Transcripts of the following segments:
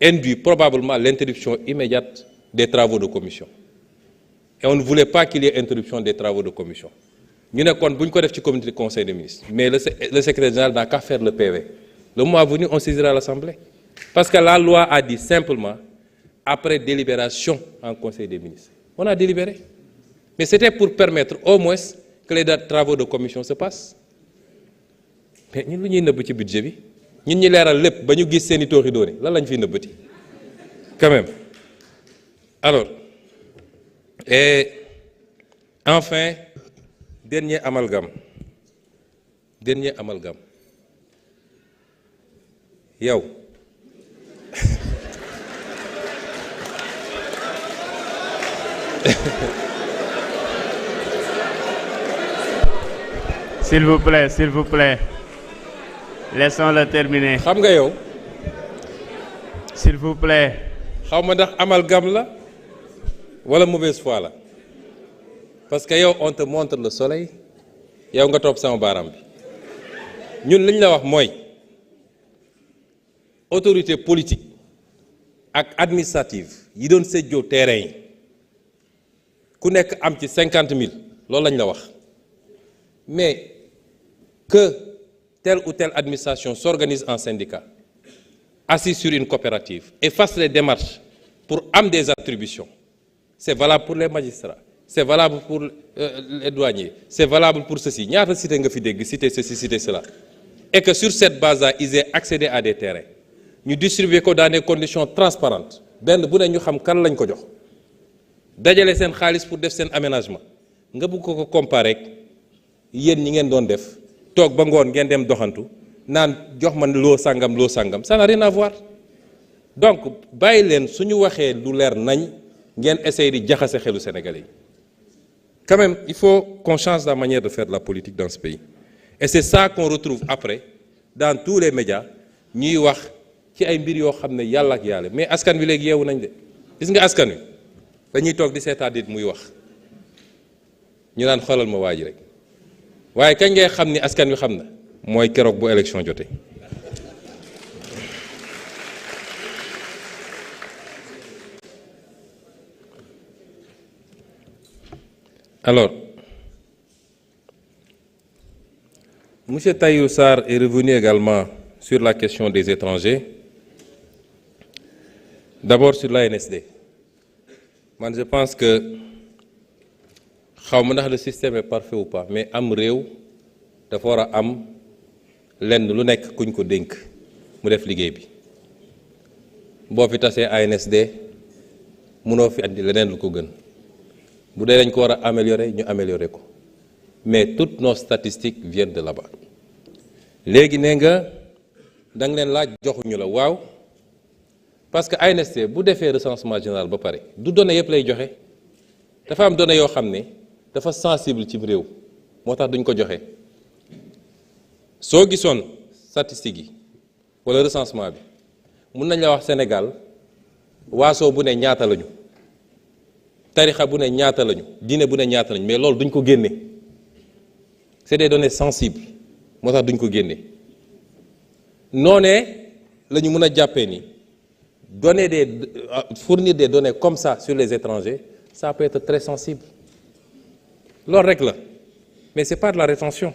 induit probablement l'interruption immédiate des travaux de commission. Et on ne voulait pas qu'il y ait interruption des travaux de commission. Nous avons dit qu'on fait comité de conseil des ministres, mais le secrétaire général n'a qu'à faire le PV. Le mois venu, on saisira l'Assemblée. Parce que la loi a dit simplement, après délibération en conseil des ministres. On a délibéré. Mais c'était pour permettre au moins que les travaux de commission se passent. Mais nous, nous avons un petit budget. Nous avons un petit budget. Là, nous avons un petit. Quand même. Alors, et enfin, dernier amalgame. Yow. S'il vous plaît. Laissons-le terminer. Xam nga yow. S'il vous plaît. Xaw ma ndax amalgame la wala mauvaise foi la parce que yow on te montre le soleil yow nga topp sama baaraam bi ñun li ñu la wax mooy autorité politique ak administrative yi doon séddoo terrain yi ku nekk am ci 50 000 loolu lañ la wax mais que telle ou telle administration s'organise en syndicat assis sur une coopérative et fasse les démarches pour amener des attributions. C'est valable pour les magistrats, c'est valable pour les douaniers, c'est valable pour ceci. Nous avons cité ceci, cité cela. Et que sur cette base-là, ils aient accédé à des terrains. Nous distribuons dans des conditions transparentes. Ben, nous savons quand lañ ko jox. Dajale sen xaliss pour def sen aménagement. Nga bu ko comparer yeen ñi ngeen doon def tok ba ngoon ngeen dem doxantu. Nan jox man lo sangam, ça n'a rien à voir. Donc bàyyi leen suñu waxee lu leer nañ ngeen essayer di jaxase xelu Sénégalais. Quand même, il faut qu'on change la manière de faire de la politique dans ce pays. Et c'est ça qu'on retrouve après dans tous les médias ñuy wax ci ay mbir yoo xam ne yàlla ak yàlla mais askan wi léegi yeewu nañ de gis nga askan wi dañuy toog di seetaan dit muy wax ñu naan xoolal ma waa ji rek waaye kañ ngay xam ni askan wi xam na mooy keroog bu élection jotee. Alors, M. Tahirou Sarr est revenu également sur la question des étrangers. D'abord sur l'ANSD. Moi, je pense que le système est parfait ou pas, mais am réew dafa war a am lenn lu nekk kuñ ko dénk mu def liggéey bi boo fi tasee ANSD mënoo fi andi leneen lu ko gën bu dee dañ ko war a améliorer ñu améliorer ko mais toutes nos statistiques viennent de là-bas léegi nee nga da nga leen laaj joxuñu la waaw parce que ANSD bu defee recensement général ba pare du données yëpp lay joxe dafa am données yoo xam ne dafa sensible ci réew moo tax duñ ko joxe soo gisoon statistiques yi wala recensement bi mun nañ la wax Sénégal waasoo bu ne ñaata lañu tarixa bu ne ñaata lañu diine bu ne ñaata lañu mais loolu duñ ko génne c'est des données sensibles moo tax duñ ko génne noonee la ñu mën a jàppee ni fournir des données comme ça sur les étrangers ça peut être très sensible loolu rek la mais c'est pas de la rétention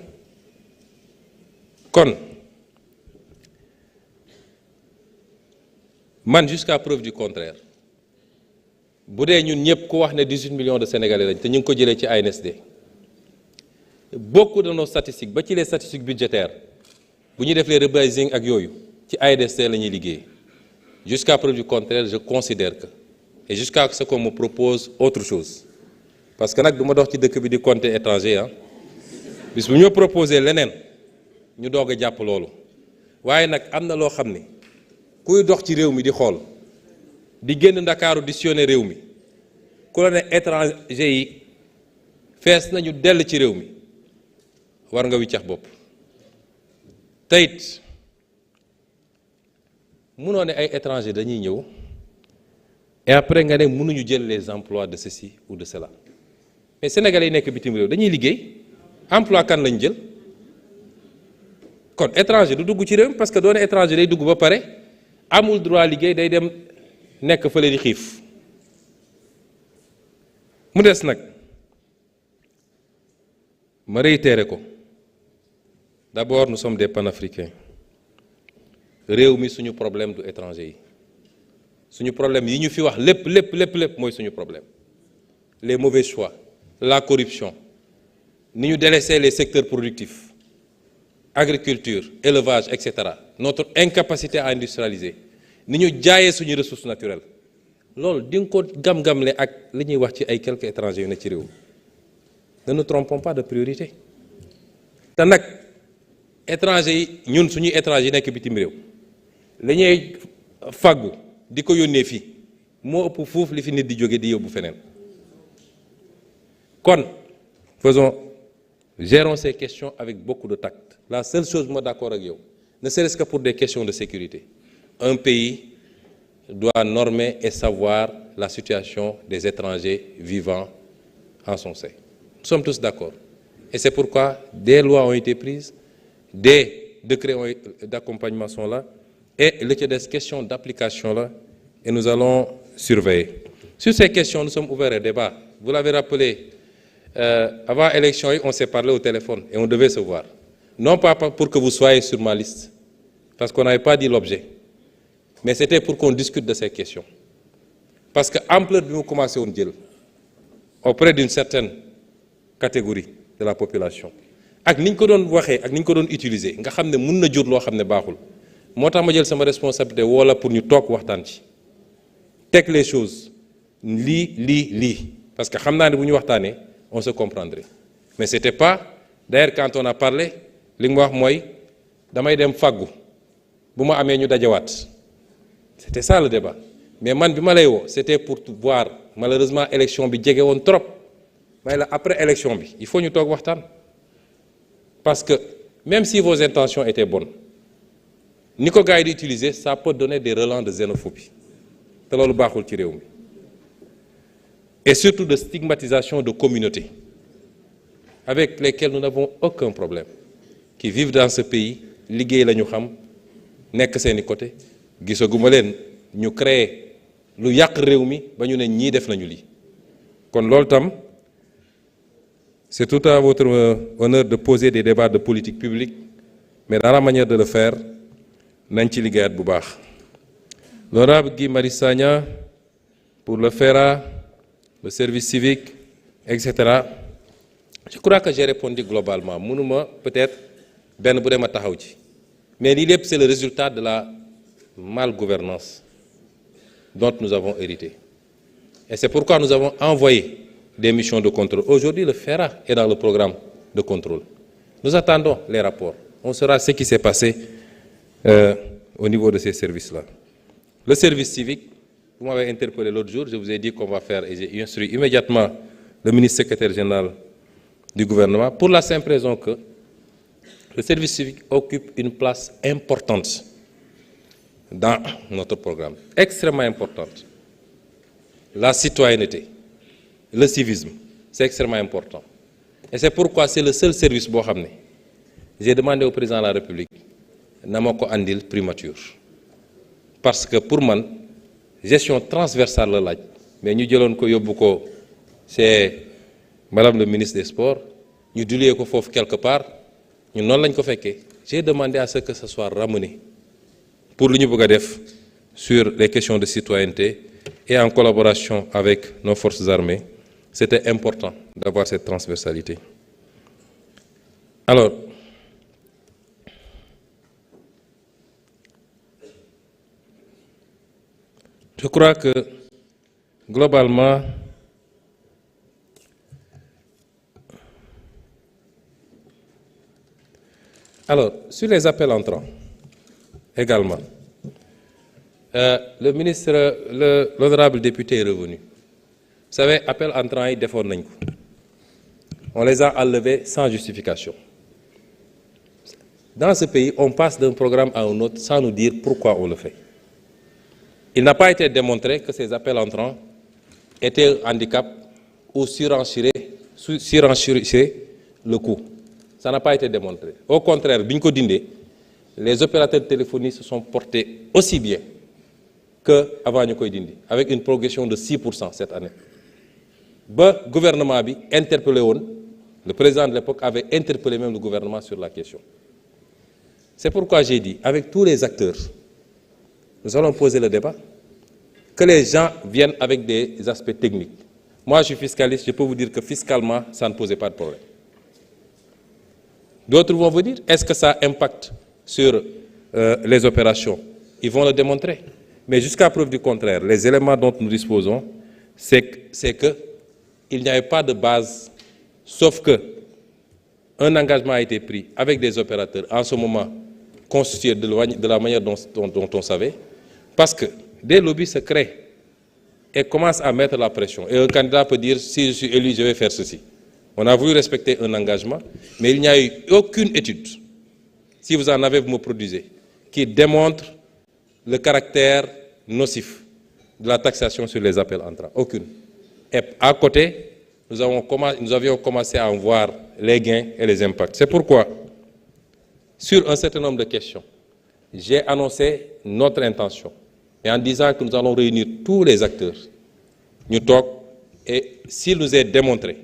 kon man jusqu'à preuve du contraire bu dee ñun ñëpp ku wax ne 18 millions de Sénégalais lañ te ñu ngi ko jëlee ci ANSD beaucoup de nos statistiques ba ci les statistiques budgétaires bu ñuy def les rebasing ak yooyu ci ANSD la ñuy liggéey jusqu'à preuve du contraire je considère que et jusqu'à ce qu'on me propose autre chose parce que nag du ma dox ci dëkk bi di compter étranger ah bis bu ñu proposé leneen ñu doog a jàpp loolu waaye nag am na loo xam ni kuy dox ci réew mi di xool di génn Ndakaaru di sillonner réew mi ku la ne étranger yi fees nañu dell ci réew mi war nga wiccax bopp teyit munoo ne ay étranger dañuy ñëw et après nga ne mënuñu jël les emplois de ceci ou de cela mais sénégalais yi nekk bitim réew dañuy liggéey emploi kan lañ jël kon étranger du dugg ci réew mi parce que doone étranger day dugg ba pare amul droit liggéey day dem nekk fële di xiif mu des nag ma réitéré ko d'abord nous sommes des panafricains réew mi suñu problème du étranger yi suñu problème yi ñu fi wax lépp mooy suñu problème les mauvais choix la corruption ni ñu délaissé les secteurs productifs agriculture élevage etc. notre incapacité à industrialiser ni ñu jaayee suñu ressources naturelles loolu di nga ko gam-gamle ak li ñuy wax ci ay quelques étrangers yu ne ci réew ne nous trompons pas de priorité te nag étrangers yi ñun suñuy étrangers yi nekk bitim réew li ñuy fàggu di ko yónnee fii moo ëpp fuuf li fi nit di jóge di yóbbu feneen kon gérons ces questions avec beaucoup de tact. La seule chose moi d'accord avec vous, ne serait-ce que pour des questions de sécurité, un pays doit normer et savoir la situation des étrangers vivant en son sein. Nous sommes tous d'accord. Et c'est pourquoi des lois ont été prises, des décrets d'accompagnement sont là, et il y a des questions d'application là, et nous allons surveiller. Sur ces questions, nous sommes ouverts au débat. Vous l'avez rappelé, avant l'élection, on s'est parlé au téléphone et on devait se voir. Non pas pour que vous soyez sur ma liste, parce qu'on n'avait pas dit l'objet, mais c'était pour qu'on discute de ces questions. Parce que l'ampleur de nous commencer à dire auprès d'une certaine catégorie de la population, ak niñ ko doon waxee ak niñ ko doon utiliser nga xam ne mën na jur loo xam ne baaxul moo tax ma jël sama responsabilité wala pour ñu toog waxtaan ci teg les choses lii parce que xam naa ne bu ñu waxtaanee on se comprendrait mais c'était pas d'ailleurs quand on a parlé li nga wax mooy damay dem fàggu bu ma amee ñu dajawaat c'était ça le débat mais man bi ma lay woo c'était pour voir malheureusement élection bi jege woon trop may la après élection bi il faut ñu toog waxtaan parce que même si vos intentions étaient bonnes ni ko gars yi di utiliser ça peut donner des relents de xénophobie te loolu baaxul ci réew mi et surtout de stigmatisation de communautés avec lesquelles nous n'avons aucun problème qui vivent dans ce pays liggéey la ñu xam nekk seeni côté gisaguma leen ñu créer lu yàq réew mi ba ñu ne ñii def nañu lii kon loolu tam c'est tout à votre honneur de poser des débats de politique publique mais dans la manière de le faire nañ ci liggéeyaat bu baax l'honorable Guy Marius Sagna pour le FERA le service civique etc. Je crois que j'ai répondu globalement mënuma peut-être benn bu dem a taxaw ci mais lii lépp c'est le résultat de la malgouvernance dont nous avons hérité et c'est pourquoi nous avons envoyé des missions de contrôle. Aujourd'hui, le FERA est dans le programme de contrôle. Nous attendons les rapports. On saura ce qui s'est passé au niveau de ces services-là. Le service civique, vous m'avez interpellé l'autre jour, je vous ai dit qu'on va faire, et j'ai instruit immédiatement le ministre secrétaire général du gouvernement, pour la simple raison que le service civique occupe une place importante dans notre programme, extrêmement importante. La citoyenneté, le civisme, c'est extrêmement important. Et c'est pourquoi c'est le seul service boo xam ne j'ai demandé au président de la République na ma ko andil primature. Parce que pour man gestion transversale la laaj mais ñu jëloon ko yóbbu ko c'est madame le ministre des Sports ñu dulier ko foofu quelque part ñun noonu lañ ko fekkee. J'ai demandé à ce que ce soit ramené pour lu ñu bëgg a def sur les questions de citoyenneté et en collaboration avec nos forces armées. C'était important d'avoir cette transversalité. Alors, je crois que globalement, alors, sur les appels entrants, également, le ministre, l'honorable député est revenu. Vous savez, appel entrant yi defoon nañ ko on les a enlevés sans justification. Dans ce pays, on passe d'un programme à un autre sans nous dire pourquoi on le fait. Il n'a pas été démontré que ces appels entrants étaient un handicap ou surenchiraient le coût. Ça n'a pas été démontré. Au contraire, bi ñu ko dindee, les opérateurs de téléphonie se sont portés aussi bien qu'avant ñu koy dindi avec une progression de 6% cette année ba gouvernement bi interpellé woon le président de l'époque avait interpellé même le gouvernement sur la question. C'est pourquoi j'ai dit avec tous les acteurs nous allons poser le débat, que les gens viennent avec des aspects techniques. Moi je suis fiscaliste, je peux vous dire que fiscalement ça ne posait pas de problème. D'autres vont vous dire est-ce que ça impacte sur les opérations? Ils vont le démontrer. Mais jusqu'à preuve du contraire, les éléments dont nous disposons, c'est qu'il n'y avait pas de base, sauf que un engagement a été pris avec des opérateurs en ce moment constitués de la manière dont on savait, parce que des lobbies se créent et commencent à mettre la pression. Et un candidat peut dire si je suis élu, je vais faire ceci. On a voulu respecter un engagement, mais il n'y a eu aucune étude, si vous en avez, vous me produisez, qui démontre le caractère nocif de la taxation sur les appels entrants. Aucune. Et à côté, nous avions commencé à en voir les gains et les impacts. C'est pourquoi, sur un certain nombre de questions, j'ai annoncé notre intention, et en disant que nous allons réunir tous les acteurs, nous talk, et s'il nous est démontré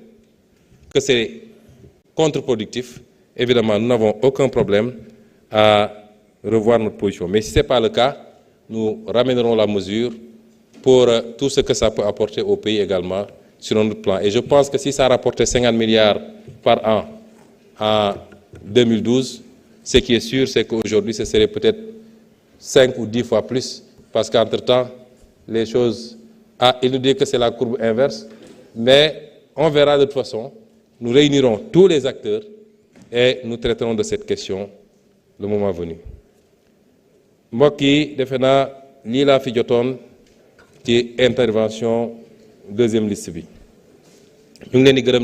que c'est contre-productif, évidemment, nous n'avons aucun problème à revoir notre position. Mais si ce n'est pas le cas, nous ramènerons la mesure pour tout ce que ça peut apporter au pays également sur notre plan. Et je pense que si ça rapportait 50 milliards par an en 2012, ce qui est sûr, c'est qu'aujourd'hui, ce serait peut-être 5 ou 10 fois plus, parce qu'entre-temps, les choses... Ah, il nous dit que c'est la courbe inverse, mais on verra de toute façon. Nous réunirons tous les acteurs et nous traiterons de cette question le moment venu. mbokk yi defe naa lii laa fi jotoon ci intervention deuxième liste bi ñu ngi leen di gërëm